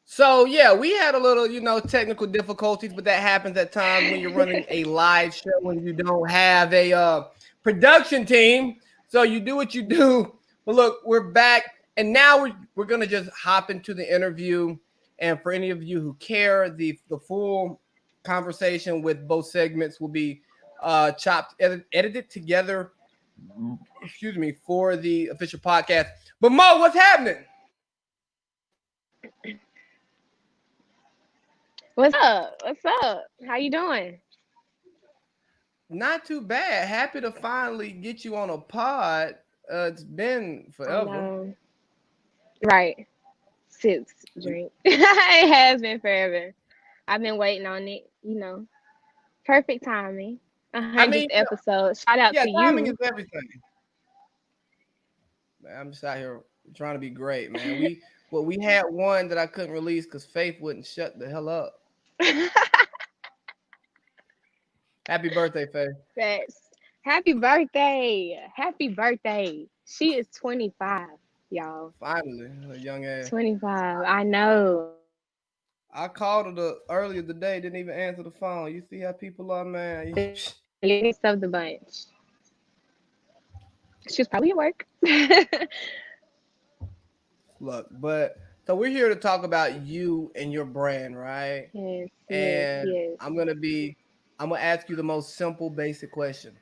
So yeah, we had a little, technical difficulties, but that happens at times when you're running a live show when you don't have a production team. So you do what you do. But look, we're back, and now we're gonna just hop into the interview. And for any of you who care, the full conversation with both segments will be edited together. Excuse me, for the official podcast. But Mo, what's happening? What's up? What's up? How you doing? Not too bad. Happy to finally get you on a pod. It's been I forever. know. Right. Six drink. It has been forever. I've been waiting on it, Perfect timing. A I hundredth mean, episode. Shout out yeah, to timing is you. everything. Man, I'm just out here trying to be great, man. We had one that I couldn't release because Faith wouldn't shut the hell up. Happy birthday, Faith. That's happy birthday. Happy birthday. She is 25, y'all. Finally, a young ass. 25. I know. I called her earlier today, didn't even answer the phone. You see how people are, man. Least of the bunch. She was probably at work. Look, but so we're here to talk about you and your brand, right? Yes, yes, And yes. I'm gonna ask you the most simple, basic question.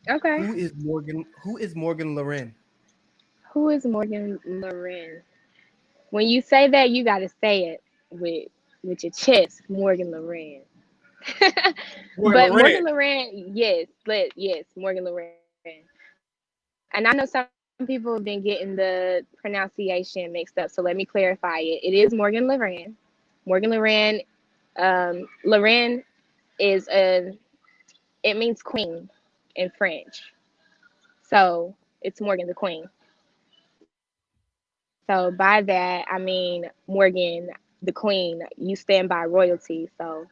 Okay. Who is Morgan La Reine? Who is Morgan La Reine? When you say that, you got to say it with your chest, Morgan La Reine. Morgan But La Reine. Morgan La Reine, yes, Morgan La Reine. And I know some people have been getting the pronunciation mixed up, so let me clarify it. It is Morgan La Reine. Morgan La Reine. La Reine is it means queen in French. So it's Morgan the Queen. So by that, I mean, Morgan, the Queen, you stand by royalty. So,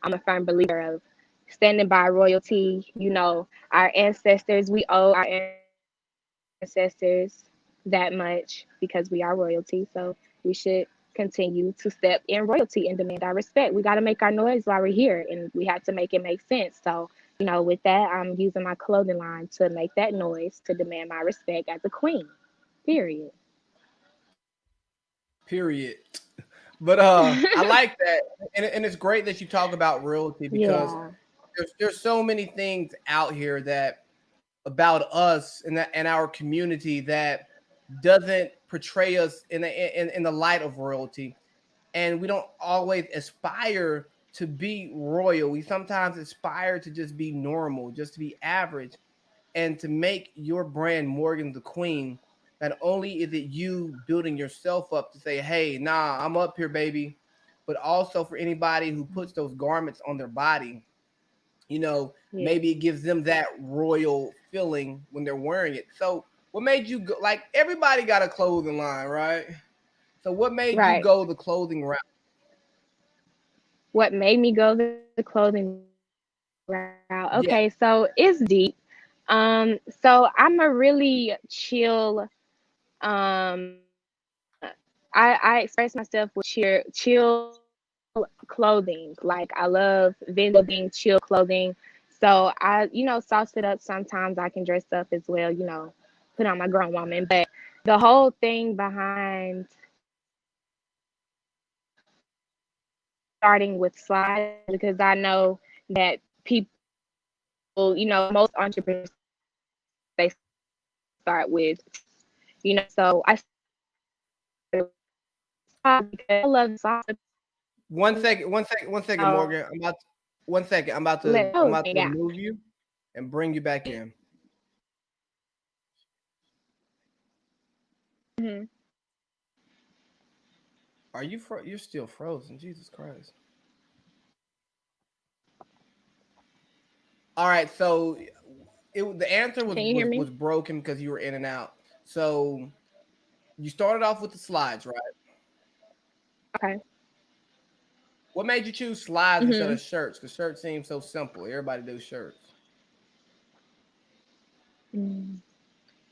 I'm a firm believer of standing by royalty. Our ancestors, we owe our ancestors that much because we are royalty. So we should continue to step in royalty and demand our respect. We got to make our noise while we're here and we have to make it make sense. So, with that, I'm using my clothing line to make that noise to demand my respect as a queen. Period. Period. But I like that, and it's great that you talk about royalty because Yeah. there's so many things out here that about us and our community that doesn't portray us in the light of royalty, and we don't always aspire to be royal. We sometimes aspire to just be normal, just to be average, and to make your brand Morgan the Queen. Not only is it you building yourself up to say, "Hey, nah, I'm up here, baby," but also for anybody who puts those garments on their body, Yes. maybe it gives them that royal feeling when they're wearing it. So, what made you go? Like everybody got a clothing line, right? So, what made you Right. go the clothing route? What made me go the clothing route? Okay, so it's deep. So I'm a really chill. I express myself with chill clothing. Like I love vintage clothing, chill clothing. So sauce it up. Sometimes I can dress up as well. Put on my grown woman. But the whole thing behind starting with slides is because I know that people, most entrepreneurs, they start with slides. So I started with slides because I love the slides. One second, So Morgan. One second. let me I'm know about to thing out. remove you and bring you back in. Hmm. You're still frozen. Jesus Christ. All right, so the answer Can you hear was me? broken because you were in and out. So you started off with the slides, right? Okay. What made you choose slides instead of Hmm. shirts? Because shirts seem so simple. Everybody does shirts. Mm.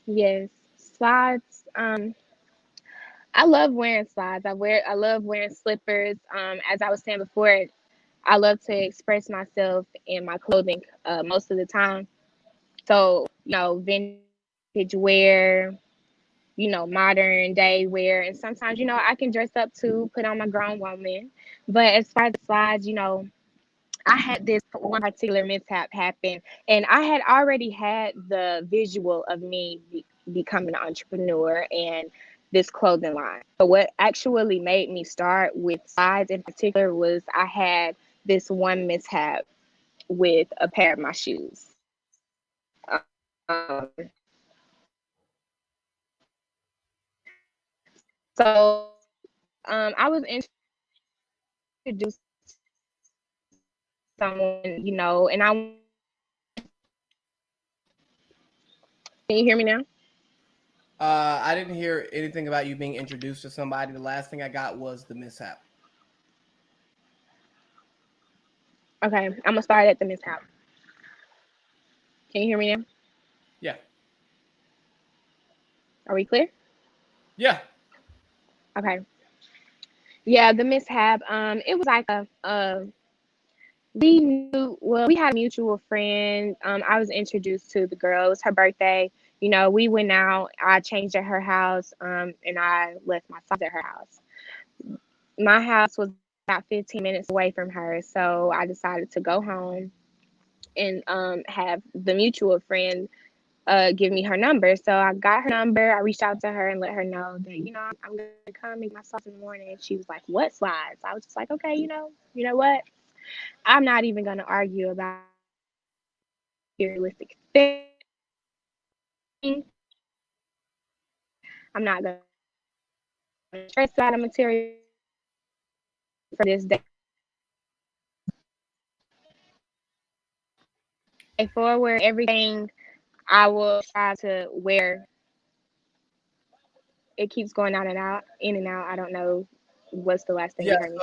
Yes, slides. I love wearing slides. I love wearing slippers. As I was saying before, I love to express myself in my clothing most of the time. So, vintage wear, modern day wear. And sometimes, I can dress up too, put on my grown woman. But as far as the slides, I had this one particular mishap happen, and I had already had the visual of me becoming an entrepreneur and this clothing line. But what actually made me start with slides in particular was I had this one mishap with a pair of my shoes. So I was introduced to someone, and I wanted to can you hear me now? I didn't hear anything about you being introduced to somebody. The last thing I got was the mishap. Okay, I'm gonna start at the mishap. Can you hear me now? Yeah, Are we clear? yeah. Okay. Yeah, the mishap. It was like we had a mutual friend. I was introduced to the girl. It was her birthday. We went out. I changed at her house. And I left my socks at her house. My house was about 15 minutes away from her, so I decided to go home and have the mutual friend give me her number. So I got her number. I reached out to her and let her know that I'm gonna come make my slides in the morning. And she was like, "What slides?" I was just like, "Okay, what? I'm not even gonna argue about materialistic thing. I'm not gonna stress about a material thing for this day forward. Everything I will try to wear. It keeps going out and out, in and out. I don't know what's the last thing Yeah, you heard me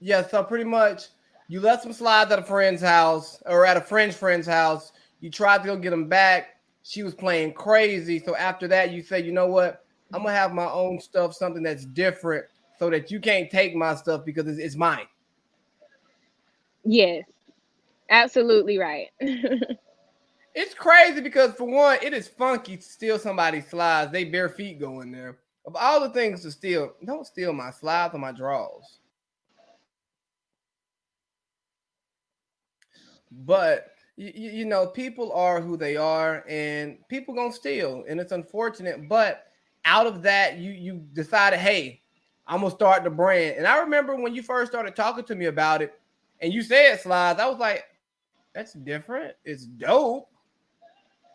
say. so pretty much you left some slides at a friend's house or at a friend's house. You tried to go get them back. She was playing crazy. So after that, you said, you know what? I'm gonna have my own stuff, something that's different, so that you can't take my stuff because it's mine. Yes, absolutely right. It's crazy because for one, it is funky to steal somebody's slides. They bare feet go in there. Of all the things to steal, don't steal my slides or my drawers. But people are who they are, and people gonna steal, and it's unfortunate. But out of that, you decided, hey, I'm gonna start the brand. And I remember when you first started talking to me about it, and you said slides, I was like, that's different. It's dope.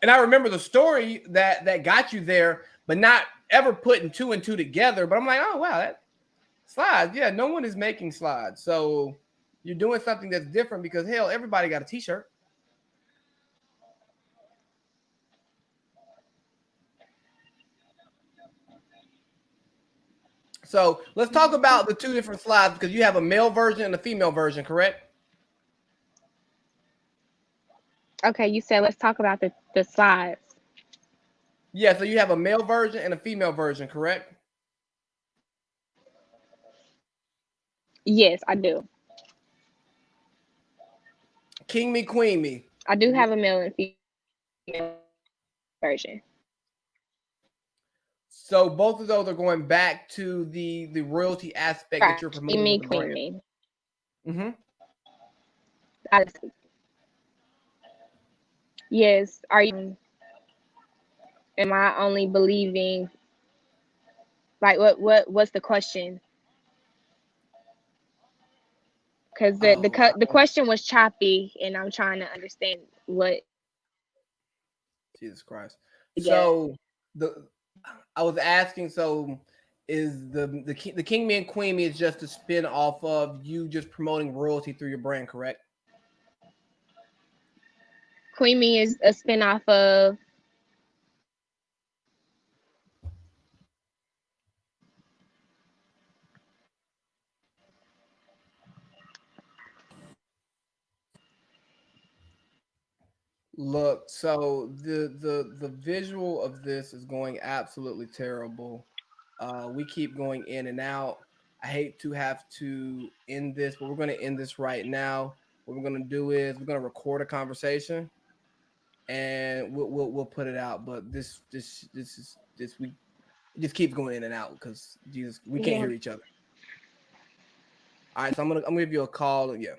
And I remember the story that got you there, but not ever putting two and two together. But I'm like, oh wow, that slides. Yeah, no one is making slides, so you're doing something that's different because hell, everybody got a T-shirt. So let's talk about the two different slides because you have a male version and a female version, correct? Okay, you said let's talk about the slides. Yeah, so you have a male version and a female version, correct? Yes, I do. King me, queen me. I do have a male and female version. So both of those are going back to the royalty aspect that Right. you're King promoting with me, the queen brand. me. Mm-hmm. I, yes. Are you? Am I only believing? Like, what's the question? Because Oh, the question was choppy, and I'm trying to understand what Jesus Christ. together. So the I was asking, so is the King Me and Queen Me is just a spin off of you just promoting royalty through your brand, correct? Queen me is a spinoff of. Look, so the visual of this is going absolutely terrible. We keep going in and out. I hate to have to end this, but we're going to end this right now. What we're going to do is we're going to record a conversation and we'll put it out. But this we it just keeps going in and out because Jesus, we can't Yeah. hear each other. All right, so I'm gonna give you a call. Yeah.